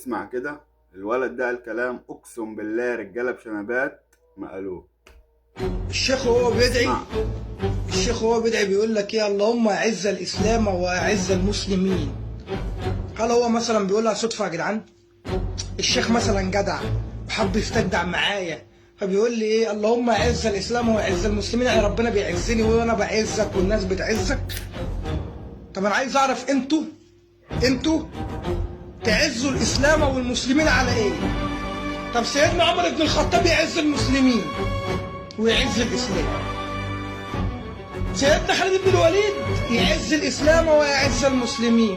اسمع كده. الولد ده الكلام اقسم بالله رجاله بشنبات ما قالوه. الشيخ وهو بيدعي اسمع. الشيخ وهو بيدعي بيقول لك ايه؟ اللهم اعز الاسلام واعز المسلمين. هل هو مثلا بيقولها صدفه يا جدعان؟ الشيخ مثلا جدع وحب يستجدع معايا فبيقول لي ايه؟ اللهم اعز الاسلام واعز المسلمين، يعني ربنا بيعزني وانا بعزك والناس بتعزك. طب انا عايز اعرف انتوا تعزوا الاسلام والمسلمين على ايه؟ طب سيدنا عمر بن الخطاب يعز المسلمين ويعز الاسلام، سيدنا خالد بن الوليد يعز الاسلام ويعز المسلمين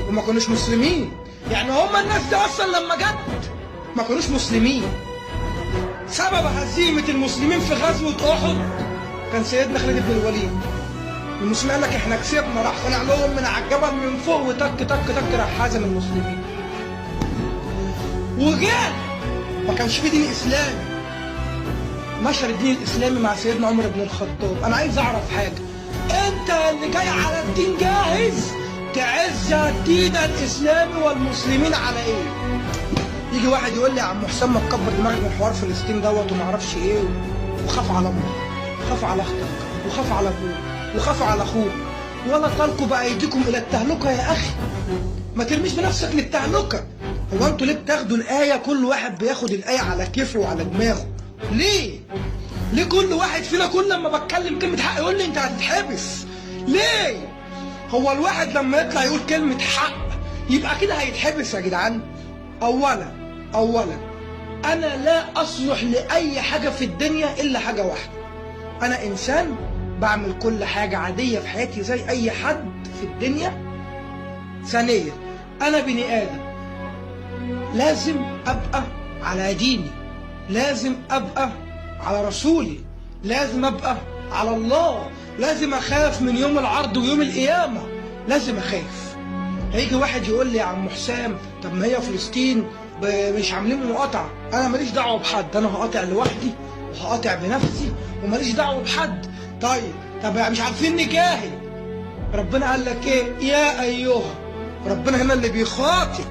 وما كانوش مسلمين. يعني هما الناس دي اصلا لما جت ما كانوش مسلمين. سبب هزيمه المسلمين في غزوه احد كان سيدنا خالد بن الوليد. المسلمين قال لك احنا كسبنا، راح طلع لهم من على الجبل من فوق وتك تك تك راح هزم المسلمين. وجاء ما كانش في دين اسلامي، نشر الدين الاسلامي مع سيدنا عمر بن الخطاب. انا عايز اعرف حاجه، انت اللي جاي على الدين جاهز تعز الدين الاسلامي والمسلمين على ايه؟ يجي واحد يقول لي يا عم حسام ما تكبر دماغك من حوار فلسطين دوت وما اعرفش ايه، وخاف على امك وخاف على اختك وخاف على ابوك وخاف على اخوك، ولا تلقوا بايديكم الى التهلكه يا اخي. ما ترميش بنفسك للتهلكه. هو انتوا ليه بتاخدوا الايه؟ كل واحد بياخد الايه على كيفه وعلى دماغه. ليه كل واحد فينا كل لما بتكلم كلمه حق يقول لي انت هتتحبس؟ ليه؟ هو الواحد لما يطلع يقول كلمه حق يبقى كده هيتحبس يا جدعان؟ اولا انا لا اصلح لاي حاجه في الدنيا الا حاجه واحده، انا انسان بعمل كل حاجه عاديه في حياتي زي اي حد في الدنيا. ثانيا انا بني ادم، لازم ابقى على ديني، لازم ابقى على رسولي، لازم ابقى على الله، لازم اخاف من يوم العرض ويوم القيامه، لازم اخاف. هيجي واحد يقول لي يا عم حسام طب ما هي فلسطين مش عاملين مقاطعه. انا ماليش دعوه بحد، انا هقاطع لوحدي وهقاطع بنفسي وماليش دعوه بحد. طب مش عارفين نجاهد؟ ربنا قال لك ايه؟ يا ايها، ربنا هنا اللي بيخاطب،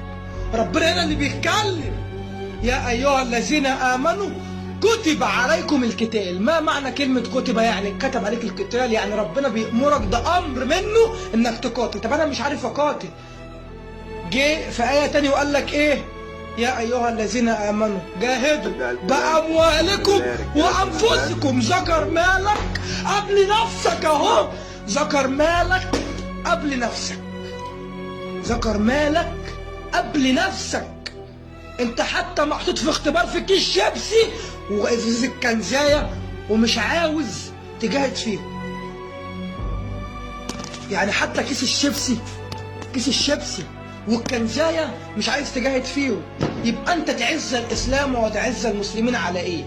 ربنا هنا اللي بيتكلم. يا ايها الذين امنوا كتب عليكم القتال. ما معنى كلمه كتب؟ يعني كتب عليك القتال، يعني ربنا بيأمرك، ده امر منه انك تقاتل. طب انا مش عارف اقاتل، جه في ايه تاني وقال لك ايه؟ يا ايها الذين امنوا جاهدوا باموالكم وانفسكم. ذكر مالك قبل نفسك اهو، ذكر مالك قبل نفسك، ذكر مالك قبل نفسك. انت حتى محطوط في اختبار في كيس شيبسي وازازه كنزايه ومش عاوز تجاهد فيه. يعني حتى كيس الشيبسي والكنزايه مش عايز تجاهد فيه. يبقى انت تعز الاسلام وتعز المسلمين على ايه؟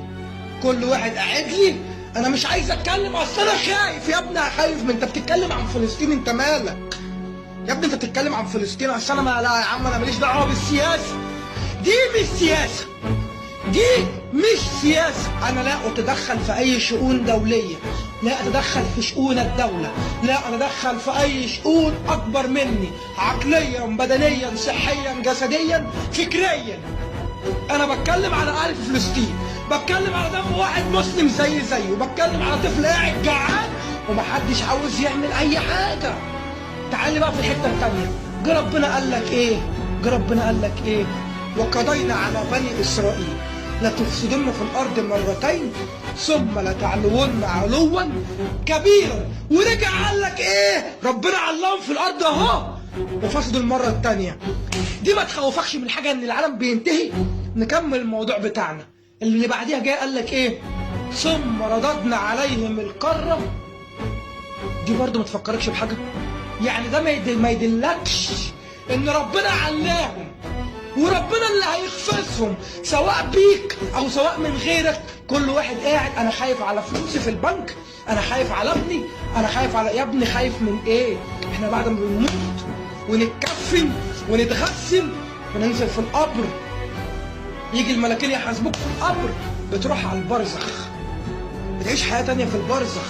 كل واحد قاعد لي انا مش عايز اتكلم اصل انا خايف. يا ابني خايف؟ ما انت بتتكلم عن فلسطين، انت مالك يا ابني؟ انت بتتكلم عن فلسطين اصل انا لا يا عم انا ماليش دعوه بالسياسه. دي مش سياسه. انا لا اتدخل في اي شؤون دوليه، لا اتدخل في شؤون الدوله، لا اتدخل في اي شؤون اكبر مني عقليا بدنيا صحيا جسديا فكريا. انا بتكلم على اهل فلسطين، بتكلم على دم واحد مسلم زيه، بتكلم على طفل قاعد جعان ومحدش عاوز يعمل اي حاجه. تعالي بقى في الحته الثانيه، جه ربنا قال لك ايه؟ وقضينا على بني اسرائيل لتفسدن في الارض مرتين ثم لتعلون علوا كبيرا. ورجع قال لك ايه؟ ربنا علهم في الارض اهو وفسدوا المره الثانيه. دي ما تخوفكش من حاجه ان العالم بينتهي؟ نكمل الموضوع بتاعنا اللي بعديها. جاي قال لك ايه؟ ثم رددنا عليهم القاره. دي برضو ما تفكركش بحاجه؟ يعني ده ما يدلكش ان ربنا علاهم وربنا اللي هيخفصهم سواء بيك او سواء من غيرك. كل واحد قاعد انا خايف على فلوسي في البنك، انا خايف على ابني، انا خايف على يا ابني. خايف من ايه؟ احنا بعد ما بنموت ونتكفن ونتغسل وننزل في القبر، يجي الملاكين يحاسبوك في القبر، بتروح على البرزخ، بتعيش حياه تانيه في البرزخ.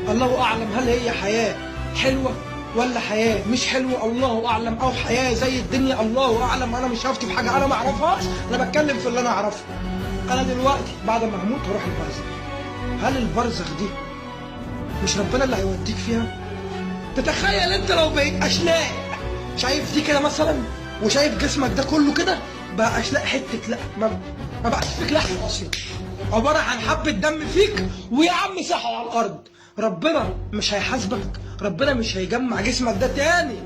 الله اعلم هل هي حياه حلوه ولا حياه مش حلوه الله اعلم، او حياه زي الدنيا الله اعلم. انا مش هفتي في حاجه انا ما اعرفهاش، انا بتكلم في اللي انا اعرفه. انا دلوقتي بعد ما هموت هروح البرزخ. هل البرزخ دي مش ربنا اللي هيوديك فيها؟ تتخيل انت لو بقيت اشلاء، شايف دي كده مثلا وشايف جسمك ده كله كده بقى اشلاء، حته لا ما بقاش فيك لحم اصلا، عباره عن حبه دم فيك ويا عم ساحوا على الارض. ربنا مش هيحاسبك، ربنا مش هيجمع جسمك ده تاني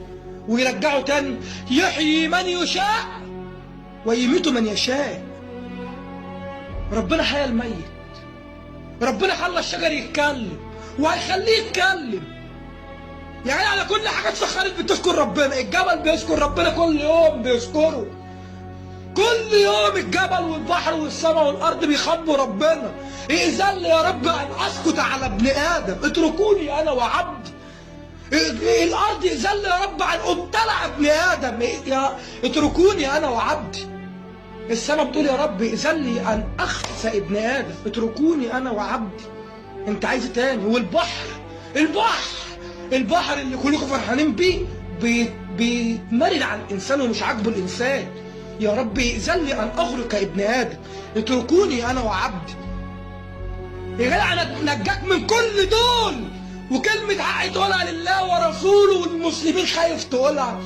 ويرجعه تاني. يحيي من يشاء ويميت من يشاء. ربنا حيا الميت، ربنا خلى الشجر يتكلم وهيخليه يتكلم. يعني على كل حاجه اتسخرت بتذكر ربنا. الجبل بيذكر ربنا كل يوم، بيذكره كل يوم. الجبل والبحر والسماء والارض بيخبوا ربنا. ائذن لي يا رب ان اسكت على ابن ادم، اتركوني انا وعبدي. الارض ائذن لي يا رب ان ابتلع ابن ادم، اتركوني انا وعبدي. السماء بتقول يا رب ائذن لي ان اخسى ابن ادم، اتركوني انا وعبدي. انت عايز تاني؟ والبحر البحر اللي كلكم فرحانين بيه بيتمرد على الانسان ومش عاجبه الانسان. يا رب ائذن لي ان اغرق ابن ادم، اتركوني انا وعبدي. يا جدع انا نجاك من كل دول، وكلمه حق تقولها لله ورسوله والمسلمين خايف تقولها.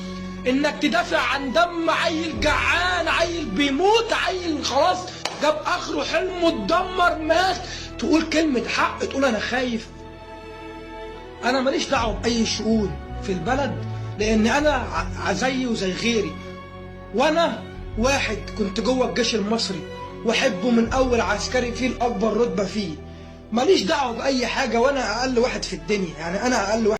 انك تدافع عن دم عيل جعان، عيل بيموت، عيل خلاص جاب اخره، حلمه اتدمر، مات، تقول كلمه حق، تقول انا خايف. انا ماليش دعوه باي شؤون في البلد، لان انا زيي وزي غيري. وانا واحد كنت جوه الجيش المصري واحبه من اول عسكري فيه لاكبر رتبه فيه. ماليش دعوه باي حاجه، وانا اقل واحد في الدنيا، يعني انا اقل واحد